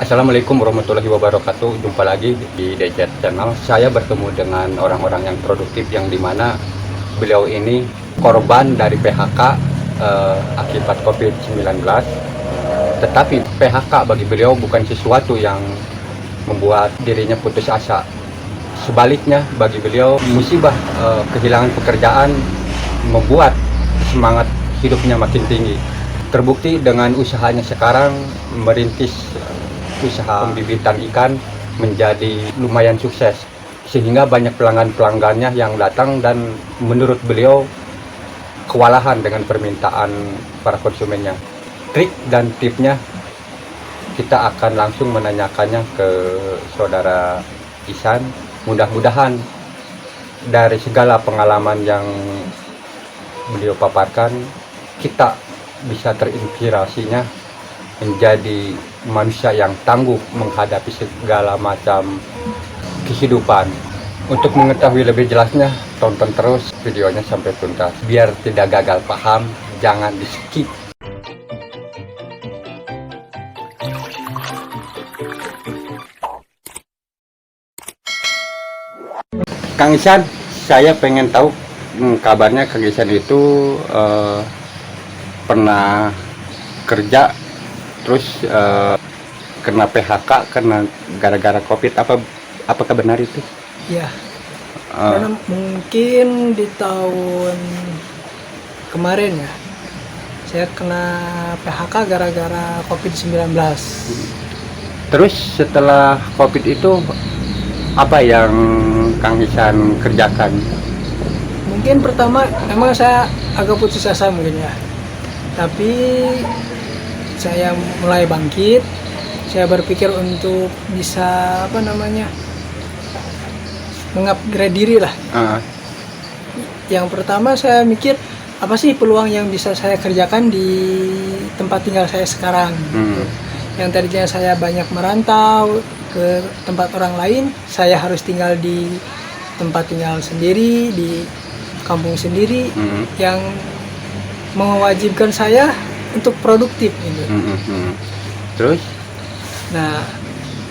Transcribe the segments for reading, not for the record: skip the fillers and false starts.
Assalamualaikum warahmatullahi wabarakatuh. Jumpa lagi di DZ Channel. Saya bertemu dengan orang-orang yang produktif yang dimana beliau ini korban dari PHK akibat COVID-19. Tetapi PHK bagi beliau bukan sesuatu yang membuat dirinya putus asa. Sebaliknya bagi beliau musibah kehilangan pekerjaan membuat semangat hidupnya makin tinggi. Terbukti dengan usahanya sekarang merintis usaha pembibitan ikan menjadi lumayan sukses, sehingga banyak pelanggan-pelanggannya yang datang dan menurut beliau kewalahan dengan permintaan para konsumennya. Trik dan tipnya kita akan langsung menanyakannya ke saudara Ihsan. Mudah-mudahan dari segala pengalaman yang beliau paparkan kita bisa terinspirasinya menjadi manusia yang tangguh menghadapi segala macam kehidupan. Untuk mengetahui lebih jelasnya, tonton terus videonya sampai tuntas. Biar tidak gagal paham, jangan di skip. Kang Ihsan, saya pengen tahu kabarnya Kang Ihsan itu pernah kerja terus kena PHK karena gara-gara COVID, apakah benar itu? Ya, karena mungkin di tahun kemarin ya, saya kena PHK gara-gara COVID-19. Terus setelah COVID itu apa yang Kang Ihsan kerjakan? Mungkin pertama memang saya agak putus asa mungkin ya, tapi saya mulai bangkit. Saya berpikir untuk bisa mengupgrade diri lah. Yang pertama saya mikir apa sih peluang yang bisa saya kerjakan di tempat tinggal saya sekarang. Yang tadinya saya banyak merantau ke tempat orang lain, saya harus tinggal di tempat tinggal sendiri, di kampung sendiri, yang mewajibkan saya untuk produktif gitu. Terus? Nah,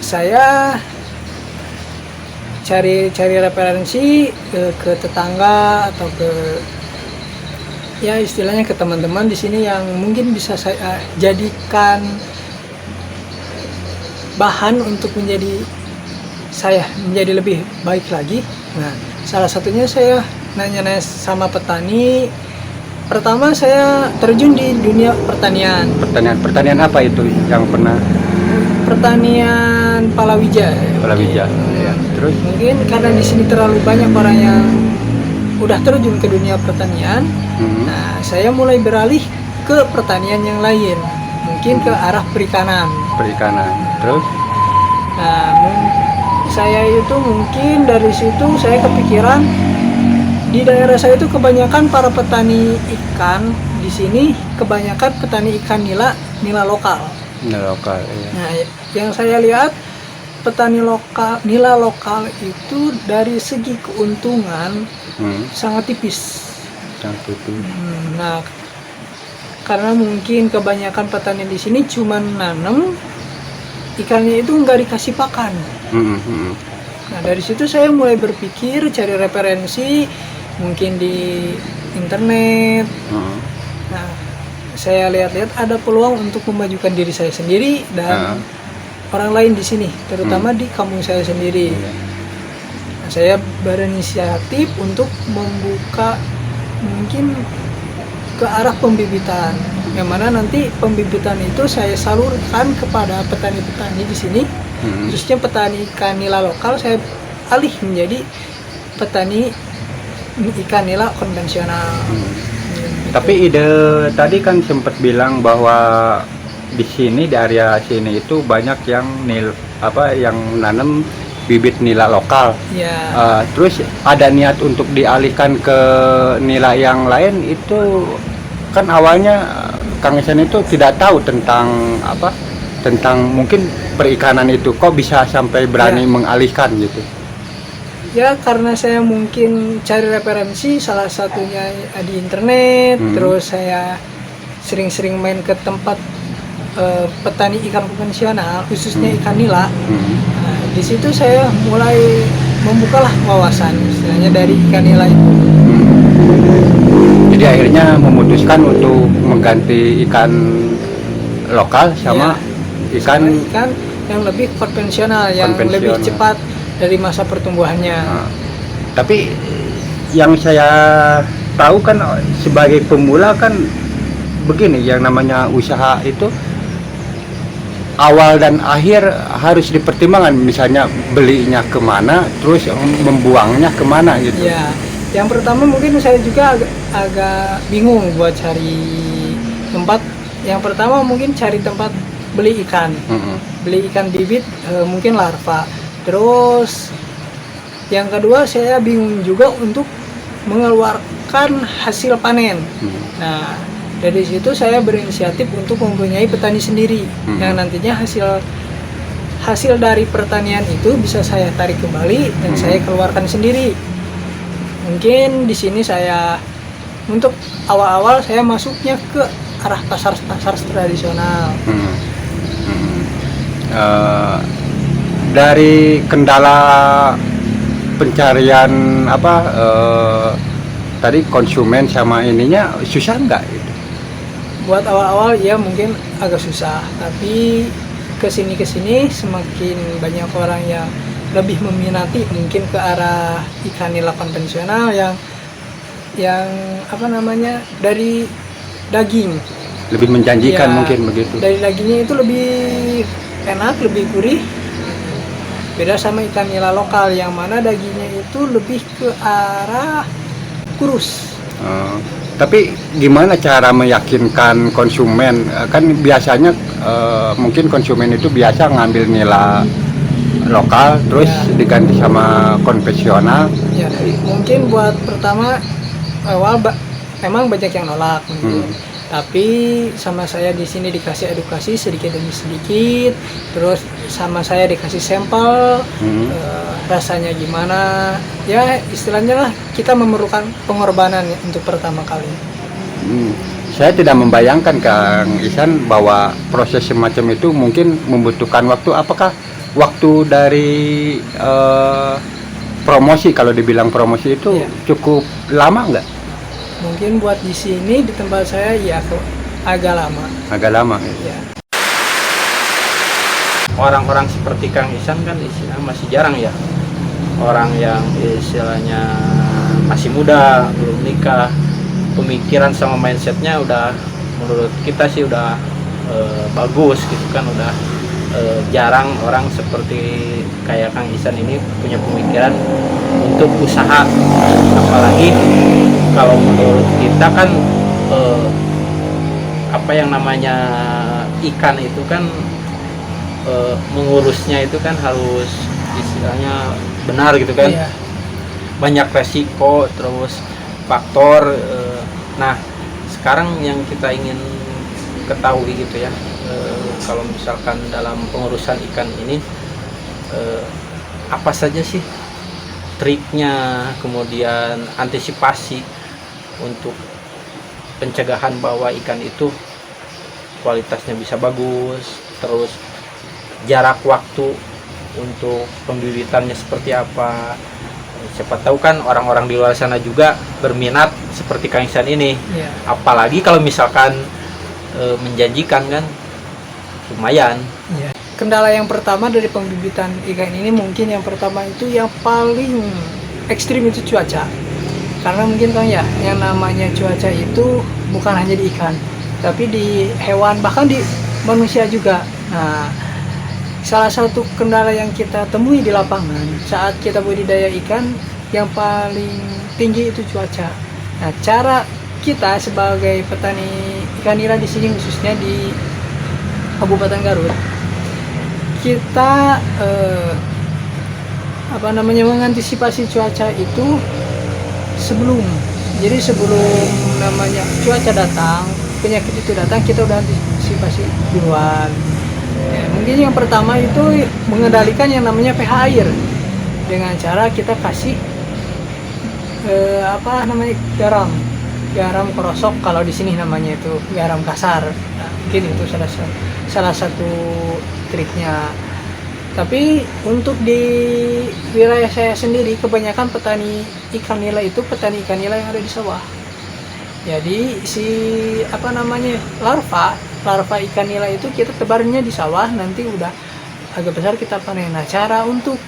saya cari referensi ke tetangga atau ke ya istilahnya ke teman-teman di sini yang mungkin bisa saya jadikan bahan untuk menjadi lebih baik lagi. Nah, salah satunya saya nanya-nanya sama petani. Pertama saya terjun di dunia pertanian. Pertanian apa itu yang pernah? Pertanian palawija. Palawija. Ya. Terus? Mungkin karena di sini terlalu banyak orang yang udah terjun ke dunia pertanian. Nah, saya mulai beralih ke pertanian yang lain. Mungkin ke arah perikanan. Terus? Nah, saya itu mungkin dari situ saya kepikiran di daerah saya itu kebanyakan para petani ikan di sini kebanyakan petani ikan nila lokal. Nila lokal, iya. Nah, yang saya lihat petani nila lokal itu dari segi keuntungan sangat tipis. Nah, karena mungkin kebanyakan petani di sini cuma nanam ikannya itu nggak dikasih pakan. Nah, dari situ saya mulai berpikir cari referensi mungkin di internet. Nah, saya lihat-lihat ada peluang untuk memajukan diri saya sendiri dan orang lain di sini, terutama di kampung saya sendiri. Nah, saya berinisiatif untuk membuka mungkin ke arah pembibitan, yang mana nanti pembibitan itu saya salurkan kepada petani-petani di sini, khususnya petani ikan nila lokal. Saya alih menjadi petani ikan nila konvensional. Tapi ide tadi kan sempat bilang bahwa di sini di area sini itu banyak yang yang nanam bibit nila lokal. Ya. Terus ada niat untuk dialihkan ke nila yang lain itu kan awalnya Kang Ihsan itu tidak tahu tentang mungkin perikanan itu, kok bisa sampai berani mengalihkan gitu? Ya, karena saya mungkin cari referensi salah satunya di internet, terus saya sering-sering main ke tempat petani ikan konvensional, khususnya ikan nila. Nah, di situ saya mulai membukalah wawasan istilahnya dari ikan nila itu. Jadi akhirnya memutuskan untuk mengganti ikan lokal sama ikan yang lebih konvensional, yang lebih cepat dari masa pertumbuhannya. Tapi yang saya tahu kan sebagai pemula kan begini, yang namanya usaha itu awal dan akhir harus dipertimbangkan, misalnya belinya kemana, terus membuangnya kemana gitu. Ya, yang pertama mungkin saya juga agak bingung buat cari tempat. Yang pertama mungkin cari tempat beli ikan, beli ikan bibit, mungkin larva. Terus yang kedua saya bingung juga untuk mengeluarkan hasil panen. Nah, dari situ saya berinisiatif untuk mempunyai petani sendiri yang nantinya hasil dari pertanian itu bisa saya tarik kembali dan saya keluarkan sendiri. Mungkin di sini saya untuk awal-awal saya masuknya ke arah pasar tradisional. Dari kendala pencarian tadi konsumen sama ininya susah nggak itu? Buat awal-awal ya mungkin agak susah, tapi kesini semakin banyak orang yang lebih meminati mungkin ke arah ikan nila konvensional yang dari daging lebih menjanjikan ya, mungkin begitu. Dari dagingnya itu lebih enak, lebih gurih. Beda sama ikan nila lokal yang mana dagingnya itu lebih ke arah kurus. Tapi gimana cara meyakinkan konsumen? Kan biasanya mungkin konsumen itu biasa ngambil nila lokal terus diganti sama konvensional. Ya, mungkin buat pertama awal memang banyak yang nolak mungkin. Tapi sama saya di sini dikasih edukasi sedikit demi sedikit, terus sama saya dikasih sampel rasanya gimana, ya istilahnya lah kita memerlukan pengorbanan untuk pertama kali. Saya tidak membayangkan Kang Ihsan bahwa proses semacam itu mungkin membutuhkan waktu. Apakah waktu dari promosi, kalau dibilang promosi itu cukup lama nggak? Mungkin buat di sini di tempat saya ya agak lama. Agak lama ya. Orang-orang seperti Kang Ihsan kan istilahnya masih jarang ya. Orang yang istilahnya masih muda, belum nikah, pemikiran sama mindsetnya udah menurut kita sih udah bagus gitu kan, udah jarang orang seperti kayak Kang Ihsan ini punya pemikiran untuk usaha. Apalagi kalau menurut kita kan apa yang namanya ikan itu kan mengurusnya itu kan harus istilahnya benar gitu kan. Banyak resiko, terus faktor. Nah sekarang yang kita ingin ketahui gitu ya, kalau misalkan dalam pengurusan ikan ini apa saja sih triknya, kemudian antisipasi untuk pencegahan bahwa ikan itu kualitasnya bisa bagus, terus jarak waktu untuk pembibitannya seperti apa. Siapa tahu kan orang-orang di luar sana juga berminat seperti Kang Ihsan ini. Apalagi kalau misalkan menjanjikan kan lumayan. Kendala yang pertama dari pembibitan ikan ini mungkin yang pertama itu yang paling ekstrim itu cuaca. Karena mungkin kan ya yang namanya cuaca itu bukan hanya di ikan, tapi di hewan, bahkan di manusia juga. Nah, salah satu kendala yang kita temui di lapangan saat kita budidaya ikan yang paling tinggi itu cuaca. Nah, cara kita sebagai petani ikan nila di sini khususnya di Kabupaten Garut, kita mengantisipasi cuaca itu sebelum namanya cuaca datang, penyakit itu datang, kita udah antisipasi duluan. Mungkin yang pertama itu mengendalikan yang namanya pH air dengan cara kita kasih garam. garam kerosok, kalau di sini namanya itu garam kasar. Nah, mungkin itu salah satu triknya. Tapi untuk di wilayah saya sendiri, kebanyakan petani ikan nila itu petani ikan nila yang ada di sawah. Jadi si larva ikan nila itu kita tebarnya di sawah, nanti udah agak besar kita panen. Nah, cara untuk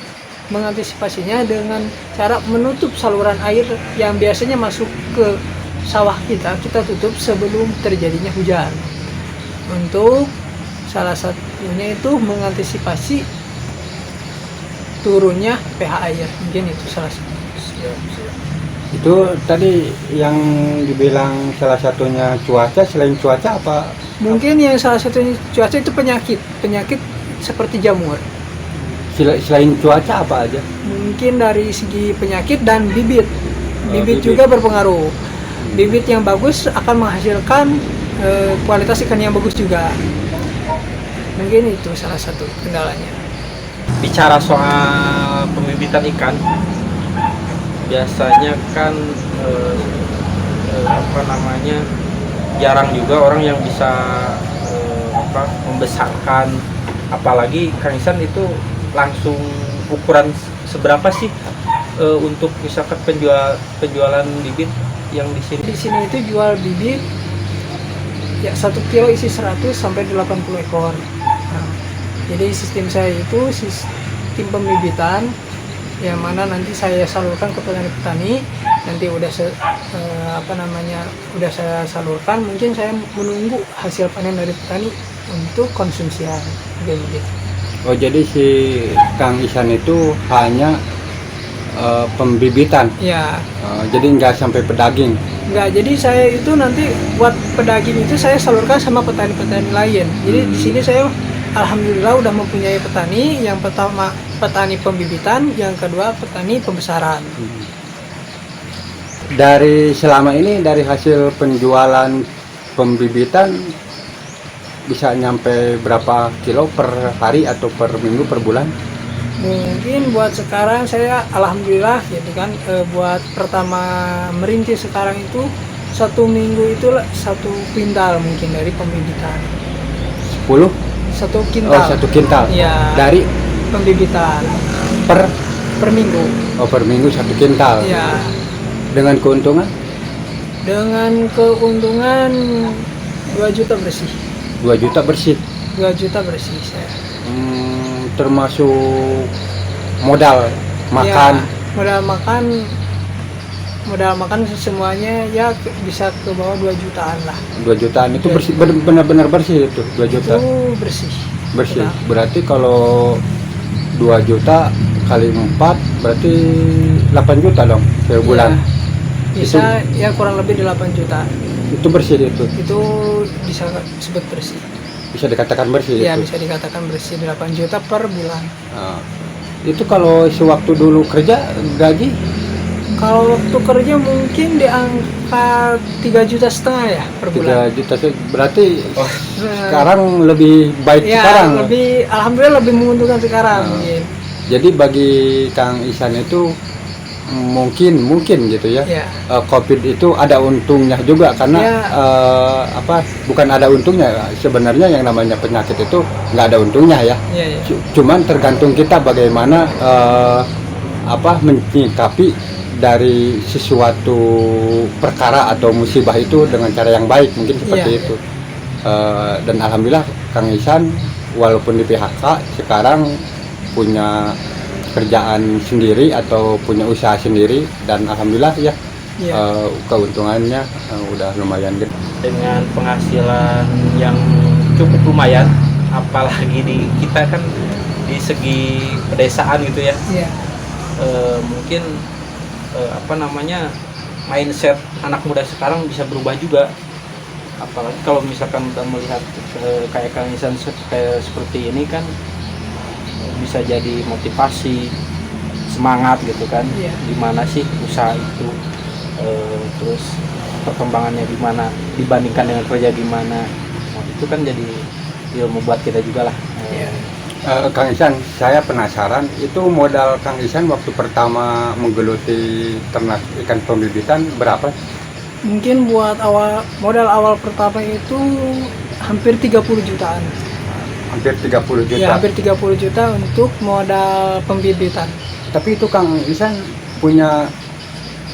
mengantisipasinya dengan cara menutup saluran air yang biasanya masuk ke sawah kita tutup sebelum terjadinya hujan. Untuk salah satunya itu mengantisipasi turunnya pH air, mungkin itu salah satu. Itu tadi yang dibilang salah satunya cuaca. Selain cuaca apa? Mungkin yang salah satunya cuaca itu penyakit seperti jamur. Selain cuaca apa aja? Mungkin dari segi penyakit dan bibit. Bibit Bibit juga berpengaruh. Bibit yang bagus akan menghasilkan kualitas ikan yang bagus juga. Mungkin itu salah satu kendalanya. Bicara soal pembibitan ikan, biasanya kan jarang juga orang yang bisa membesarkan, apalagi Kang Ihsan itu langsung ukuran seberapa sih untuk misalkan penjualan bibit yang di sini? Di sini itu jual bibit ya 1 kilo isi 100 sampai 80 ekor. Nah, jadi sistem saya itu sistem pembibitan yang mana nanti saya salurkan ke petani-petani. Nanti udah saya salurkan, mungkin saya menunggu hasil panen dari petani untuk konsumsian begitu. Oh, jadi si Kang Ihsan itu hanya pembibitan. Ya. Jadi nggak sampai pedaging. Enggak, jadi saya itu nanti buat pedaging itu saya salurkan sama petani-petani lain. Jadi di sini saya alhamdulillah udah mempunyai petani. Yang pertama petani pembibitan, yang kedua petani pembesaran. Dari selama ini, dari hasil penjualan pembibitan bisa nyampe berapa kilo per hari atau per minggu, per bulan? Mungkin buat sekarang saya alhamdulillah gitu kan, buat pertama merintis sekarang itu 1 minggu itu 1 kuintal mungkin dari pembibitan. 10? 1 kintal. Oh, 1 kintal. Ya, Dari pembibitan per minggu. Oh, per minggu 1 kintal. Ya. Dengan keuntungan? Dengan keuntungan 2 juta bersih. 2 juta bersih. 2 juta bersih saya. Termasuk modal makan. Ya, modal makan semuanya ya bisa ke bawah 2 jutaan lah. 2 jutaan itu bersih, benar-benar bersih itu 2 juta. Itu bersih. Bersih. Benar. Berarti kalau 2 juta kali 4 berarti 8 juta dong per bulan. Ya, bisa ya kurang lebih 8 juta. Itu bersih itu. Itu bisa disebut bersih. Bisa dikatakan bersih Ya, itu. bisa dikatakan bersih 8 juta per bulan. Nah, itu kalau sewaktu dulu kerja gaji? Kalau waktu kerja mungkin di angka 3,5 juta ya per bulan. 3 juta berarti sekarang lebih baik Ya, sekarang. alhamdulillah lebih menguntungkan sekarang mungkin. Jadi bagi Kang Ihsan itu mungkin gitu ya. Ya. Covid itu ada untungnya juga karena Ya. Bukan ada untungnya, sebenarnya yang namanya penyakit itu nggak ada untungnya ya. Iya, iya. Cuman tergantung kita bagaimana menyikapi dari sesuatu perkara atau musibah itu dengan cara yang baik, mungkin seperti Iya. itu. Dan alhamdulillah Kang Ihsan walaupun di PHK sekarang punya kerjaan sendiri atau punya usaha sendiri, dan alhamdulillah ya, Iya. keuntungannya udah lumayan gede. Dengan penghasilan yang cukup lumayan, apalagi di kita kan di segi pedesaan gitu ya. Iya. Mungkin mindset anak muda sekarang bisa berubah juga, apalagi kalau misalkan udah melihat kayak Kang Ihsan kayak seperti ini kan, bisa jadi motivasi, semangat gitu kan. Iya. Gimana sih usaha itu, terus perkembangannya gimana dibandingkan dengan kerja gimana. Itu kan jadi ilmu buat kita juga lah. Iya. Kang Ihsan, saya penasaran, itu modal Kang Ihsan waktu pertama menggeluti ternak ikan pembibitan berapa? Mungkin buat modal awal pertama itu hampir 30 jutaan. Hampir 30 juta. Ya, hampir 30 juta untuk modal pembibitan. Tapi itu Kang Ihsan punya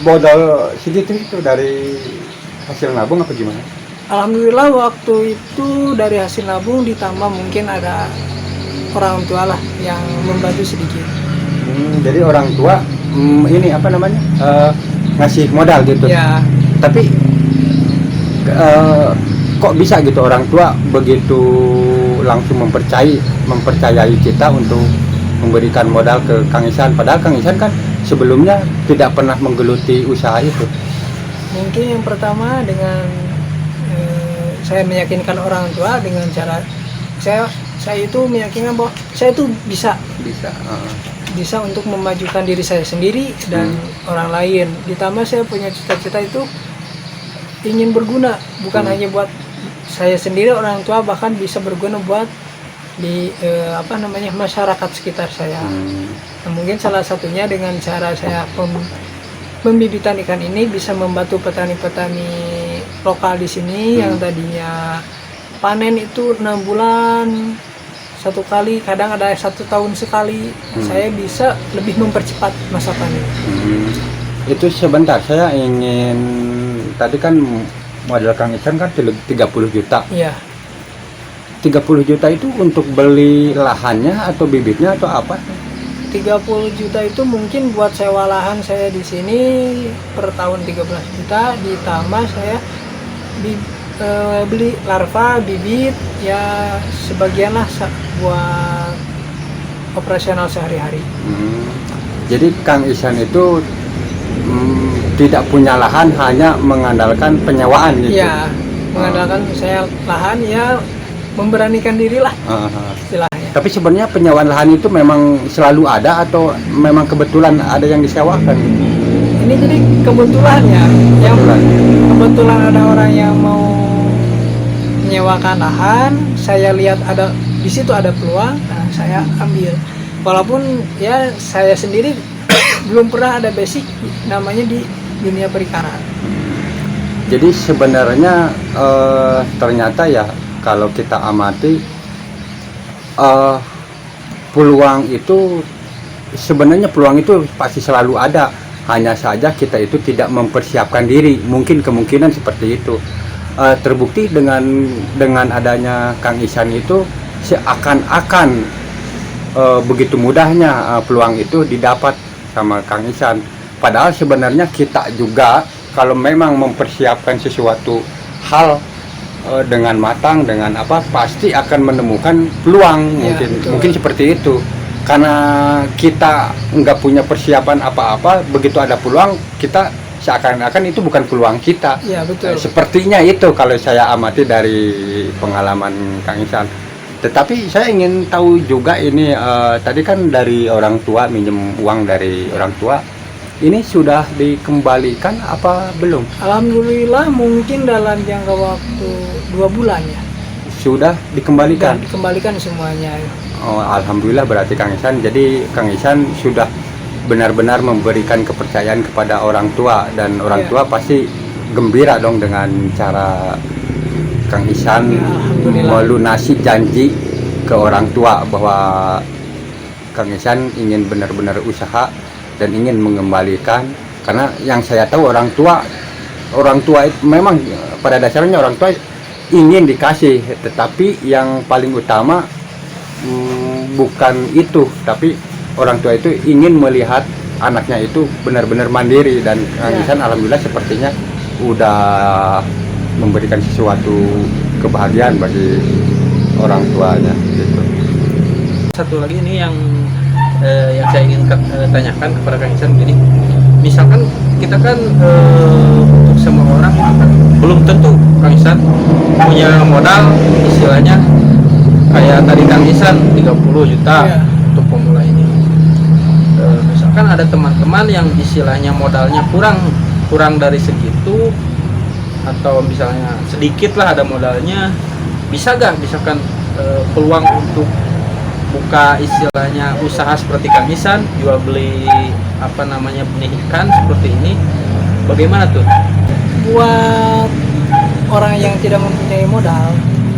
modal segitu itu dari hasil nabung apa gimana? Alhamdulillah waktu itu dari hasil nabung ditambah mungkin ada orang tua lah yang membantu sedikit. Jadi orang tua ini apa namanya ngasih modal gitu. Ya, Tapi kok bisa gitu orang tua begitu langsung mempercayai kita untuk memberikan modal ke Kang Ihsan, padahal Kang Ihsan kan sebelumnya tidak pernah menggeluti usaha itu. mungkin yang pertama dengan saya meyakinkan orang tua dengan cara saya itu meyakinkan bahwa saya itu bisa untuk memajukan diri saya sendiri dan orang lain. Ditambah saya punya cita-cita itu ingin berguna, bukan hanya buat saya sendiri, orang tua, bahkan bisa berguna buat di masyarakat sekitar saya. Nah, mungkin salah satunya dengan cara saya pembibitan ikan ini bisa membantu petani-petani lokal di sini yang tadinya panen itu 6 bulan satu kali, kadang ada 1 tahun sekali. Saya bisa lebih mempercepat masa panen. Itu sebentar, saya ingin, tadi kan modal Kang Ihsan kan 30 juta. Iya. 30 juta itu untuk beli lahannya atau bibitnya atau apa? 30 juta itu mungkin buat sewa lahan saya di sini per tahun 13 juta, ditambah saya beli larva, bibit, ya sebagian lah buat operasional sehari-hari. Jadi Kang Ihsan itu tidak punya lahan, hanya mengandalkan penyewaan gitu. Iya, mengandalkan saya lahan, ya memberanikan diri lah istilahnya. Tapi sebenarnya penyewaan lahan itu memang selalu ada atau memang kebetulan ada yang disewakan? Ini jadi kebetulan ya, yang kebetulan ada orang yang mau menyewakan lahan, saya lihat ada di situ ada peluang, nah saya ambil. Walaupun ya saya sendiri belum pernah ada basic namanya di dunia perikanan. Jadi sebenarnya ternyata ya kalau kita amati peluang itu sebenarnya peluang itu pasti selalu ada, hanya saja kita itu tidak mempersiapkan diri. Mungkin kemungkinan seperti itu. Terbukti dengan adanya Kang Ihsan itu seakan-akan begitu mudahnya peluang itu didapat sama Kang Ihsan. Padahal sebenarnya kita juga kalau memang mempersiapkan sesuatu hal dengan matang, dengan apa, pasti akan menemukan peluang. Ya, mungkin seperti itu. Karena kita nggak punya persiapan apa-apa, begitu ada peluang kita seakan-akan itu bukan peluang kita. Ya, betul. Sepertinya itu kalau saya amati dari pengalaman Kang Ihsan. Tetapi saya ingin tahu juga ini, tadi kan dari orang tua, minjem uang dari orang tua, ini sudah dikembalikan apa belum? Alhamdulillah mungkin dalam jangka waktu 2 bulan ya. Sudah dikembalikan? Dan dikembalikan semuanya. Oh, alhamdulillah berarti Kang Ihsan. Jadi Kang Ihsan sudah benar-benar memberikan kepercayaan kepada orang tua, dan orang tua pasti gembira dong dengan cara Kang Ihsan melunasi janji ke orang tua bahwa Kang Ihsan ingin benar-benar usaha dan ingin mengembalikan. Karena yang saya tahu orang tua itu memang pada dasarnya orang tua ingin dikasih, tetapi yang paling utama bukan itu, tapi orang tua itu ingin melihat anaknya itu benar-benar mandiri, dan Kang Ihsan alhamdulillah sepertinya udah memberikan sesuatu kebahagiaan bagi orang tuanya gitu. Satu lagi ini yang saya ingin tanyakan kepada Kang Ihsan begini, misalkan kita kan untuk semua orang belum tentu Kang Ihsan punya modal istilahnya kayak tadi Kang Ihsan 30 juta untuk pemula ini. Misalkan ada teman-teman yang istilahnya modalnya kurang dari segitu, atau misalnya sedikit lah ada modalnya, bisa gak misalkan peluang untuk buka istilahnya usaha seperti Kang Ihsan, jual beli benih ikan seperti ini, bagaimana tuh? buat orang yang tidak mempunyai modal,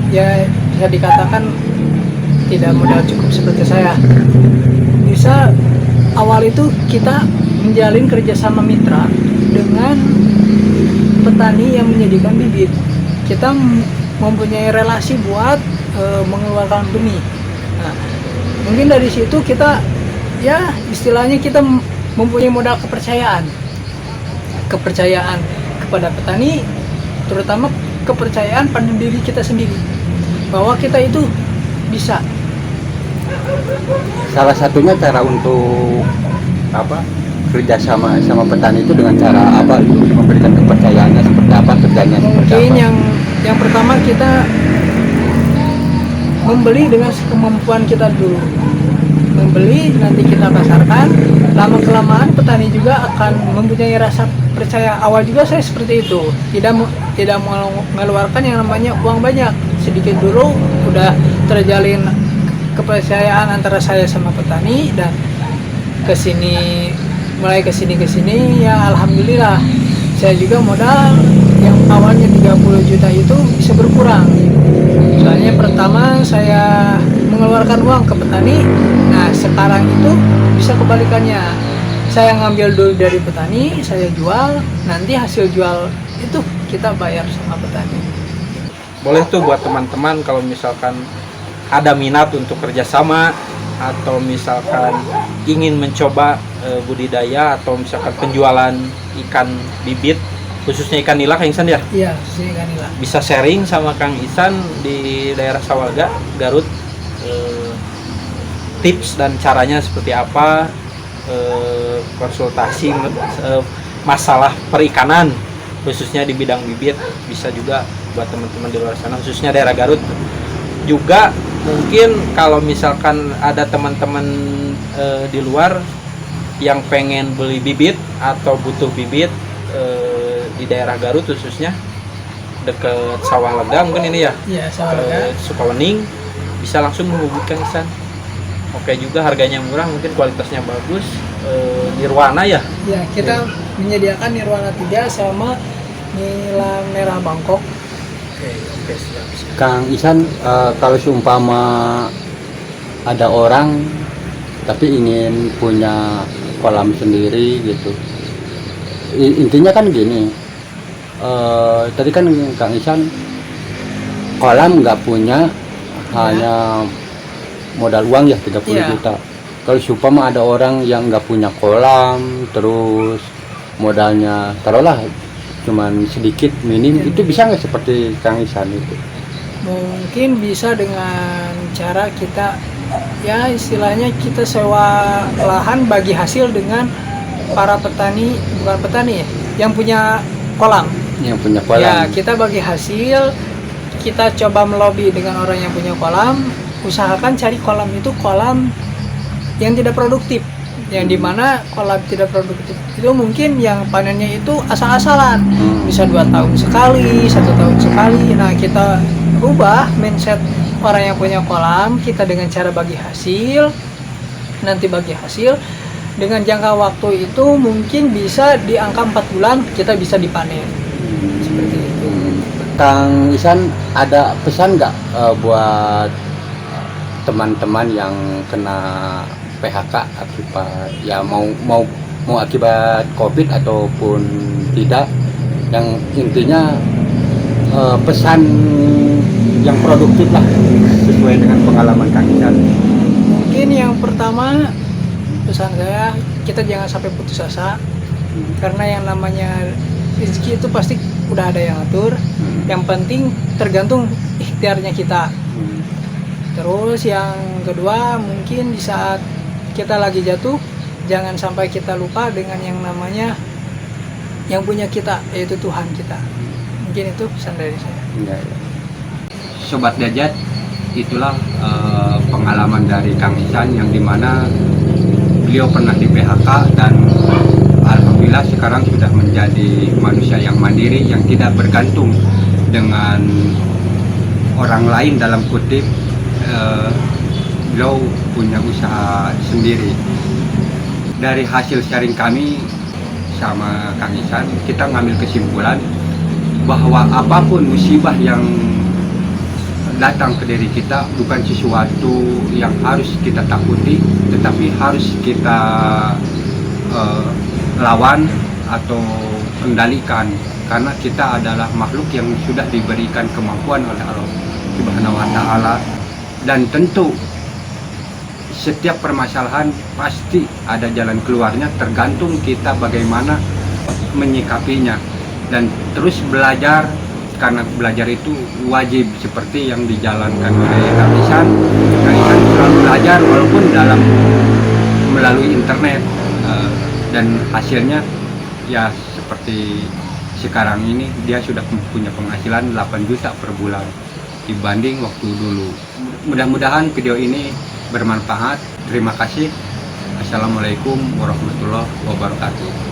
ya bisa dikatakan tidak modal cukup seperti saya, bisa awal itu kita menjalin kerjasama mitra dengan petani yang menyediakan bibit. Kita mempunyai relasi buat mengeluarkan benih. Nah, mungkin dari situ kita, ya istilahnya kita mempunyai modal kepercayaan kepada petani, terutama kepercayaan pada diri kita sendiri bahwa kita itu bisa. Salah satunya cara untuk apa, kerjasama sama petani itu dengan cara apa, memberikan kepercayaannya seperti apa, kerjanya seperti Mungkin apa? yang pertama kita membeli dengan kemampuan kita dulu. Membeli, nanti kita pasarkan, lama kelamaan petani juga akan mempunyai rasa percaya. Awal juga saya seperti itu, tidak mau mengeluarkan yang namanya uang banyak, sedikit dulu udah terjalin kepercayaan antara saya sama petani, dan mulai kesini ya alhamdulillah saya juga modal yang awalnya 30 juta itu bisa berkurang. Soalnya pertama saya mengeluarkan uang ke petani, nah sekarang itu bisa kebalikannya. Saya ngambil dulu dari petani, saya jual, nanti hasil jual itu kita bayar sama petani. Boleh tuh buat teman-teman kalau misalkan ada minat untuk kerjasama atau misalkan ingin mencoba budidaya atau misalkan penjualan ikan bibit, khususnya ikan nila, Kang Ihsan ya? Iya, sih kan Ila. Bisa sharing sama Kang Ihsan di daerah Sawaga, Garut, tips dan caranya seperti apa, konsultasi masalah perikanan khususnya di bidang bibit, bisa juga buat teman-teman di luar sana, khususnya daerah Garut. Juga mungkin kalau misalkan ada teman-teman di luar yang pengen beli bibit atau butuh bibit di daerah Garut, khususnya deket Sawah Lega mungkin ini ya, Iya, Sawaga. Sukawening, bisa langsung menghubungi Kang Ihsan. Oke, juga harganya murah, mungkin kualitasnya bagus. Nirwana ya? Ya, kita menyediakan Nirwana 3 sama nila merah Bangkok. Oke, siap. Kang Ihsan, kalau seumpama ada orang tapi ingin punya kolam sendiri gitu, intinya kan gini, tadi kan Kang Ihsan kolam nggak punya, hanya modal uang ya 30 Iya. juta. Kalau seumpama ada orang yang nggak punya kolam, terus modalnya taruhlah cuman sedikit, minim, itu bisa nggak seperti Kang Ihsan itu? Mungkin bisa dengan cara kita, ya istilahnya kita sewa lahan bagi hasil dengan para petani, bukan petani ya, yang punya kolam. Yang punya kolam. Ya, kita bagi hasil, kita coba melobi dengan orang yang punya kolam, usahakan cari kolam itu kolam yang tidak produktif. Yang dimana kolam tidak produktif itu mungkin yang panennya itu asal-asalan, bisa 2 tahun sekali, 1 tahun sekali. Nah, kita rubah mindset orang yang punya kolam kita dengan cara bagi hasil. Nanti bagi hasil dengan jangka waktu itu mungkin bisa di angka 4 bulan kita bisa dipanen. Seperti itu. Kang Ihsan ada pesan nggak buat teman-teman yang kena PHK akibat ya mau akibat COVID ataupun tidak, yang intinya pesan yang produktif lah sesuai dengan pengalaman Kang Ihsan? Mungkin yang pertama pesan saya, kita jangan sampai putus asa, karena yang namanya rezeki itu pasti udah ada yang atur. Yang penting tergantung ikhtiarnya kita. Terus yang kedua, mungkin di saat kita lagi jatuh, jangan sampai kita lupa dengan yang namanya yang punya kita, yaitu Tuhan kita. Mungkin itu pesan dari saya. Ya. Sobat Dajat, itulah pengalaman dari Kang Ihsan yang dimana beliau pernah di PHK dan alhamdulillah sekarang sudah menjadi manusia yang mandiri, yang tidak bergantung dengan orang lain dalam kutip. Beliau punya usaha sendiri. Dari hasil sharing kami sama Kang Ihsan, kita ngambil kesimpulan bahwa apapun musibah yang datang ke diri kita bukan sesuatu yang harus kita takuti, tetapi harus kita lawan atau kendalikan, karena kita adalah makhluk yang sudah diberikan kemampuan oleh Allah Subhanahu wa Ta'ala. Dan tentu setiap permasalahan pasti ada jalan keluarnya, tergantung kita bagaimana menyikapinya dan terus belajar, karena belajar itu wajib seperti yang dijalankan oleh Kamisan. Kamisan selalu belajar walaupun melalui internet, dan hasilnya ya seperti sekarang ini dia sudah punya penghasilan 8 juta per bulan dibanding waktu dulu. Mudah-mudahan video ini bermanfaat. Terima kasih. Assalamualaikum warahmatullahi wabarakatuh.